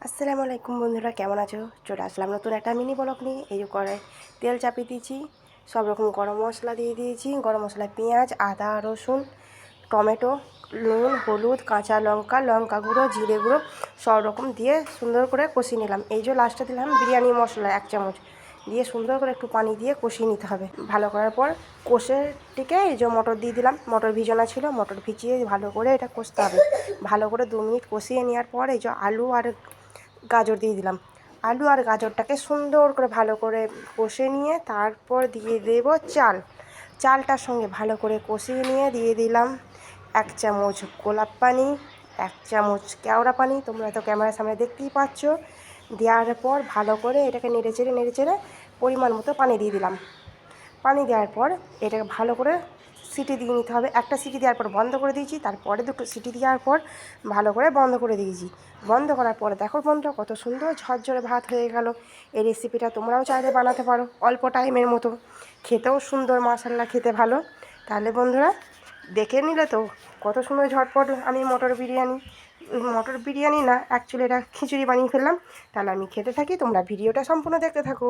আসসালামু আলাইকুম বন্ধুরা, কেমন আছো? চলে আসলাম নতুন একটা মিনি ব্লগ নিয়ে। এই যে কড়াই তেল চাপিয়ে দিয়েছি, সব রকম গরম মশলা দিয়ে দিয়েছি। গরম মশলায় পেঁয়াজ, আদা, রসুন, টমেটো, নুন, হলুদ, কাঁচা লঙ্কা, লঙ্কা গুঁড়ো, জিরে গুঁড়ো সব রকম দিয়ে সুন্দর করে কষিয়ে নিলাম। এই যে লাস্টে দিলাম বিরিয়ানি মশলা 1 চামচ দিয়ে সুন্দর করে একটু পানি দিয়ে কষিয়ে নিতে হবে। ভালো করার পর কষেটিকে এই যে মটর দিয়ে দিলাম। মটর ভিজানো ছিল, মটর ভিজিয়ে ভালো করে এটা কষতে হবে। ভালো করে 2 মিনিট কষিয়ে নেওয়ার পর এই যে আলু আর গাজর দিয়ে দিলাম। আলু আর গাজরটাকে সুন্দর করে ভালো করে কষে নিয়ে তারপর দিয়ে দেব চালটার সঙ্গে ভালো করে কষিয়ে নিয়ে দিয়ে দিলাম 1 চামচ গোলাপ পানি, 1 চামচ কেওড়া পানি। তোমরা তো ক্যামেরার সামনে দেখতেই পাচ্ছ। দেওয়ার পর ভালো করে এটাকে নেড়ে চেড়ে পরিমাণ মতো পানি দিয়ে দিলাম। পানি দেওয়ার পর এটাকে ভালো করে সিটি দিয়ে নিতে হবে। একটা সিটি দেওয়ার পর বন্ধ করে দিয়েছি, তারপরে 2টো সিটি দেওয়ার পর ভালো করে বন্ধ করে দিয়েছি। বন্ধ করার পরে দেখো বন্ধুরা, কত সুন্দর ঝরঝরে ভাত হয়ে গেল। এই রেসিপিটা তোমরাও চাইলে বানাতে পারো অল্প টাইমের মতো, খেতেও সুন্দর, মাশাআল্লাহ খেতে ভালো। তাহলে বন্ধুরা দেখে নিলে তো কত সুন্দর ঝটপট আমি মটর বিরিয়ানি না, অ্যাকচুয়ালি এটা খিচুড়ি বানিয়ে ফেললাম। তাহলে আমি খেতে থাকি, তোমরা ভিডিওটা সম্পূর্ণ দেখতে থাকো।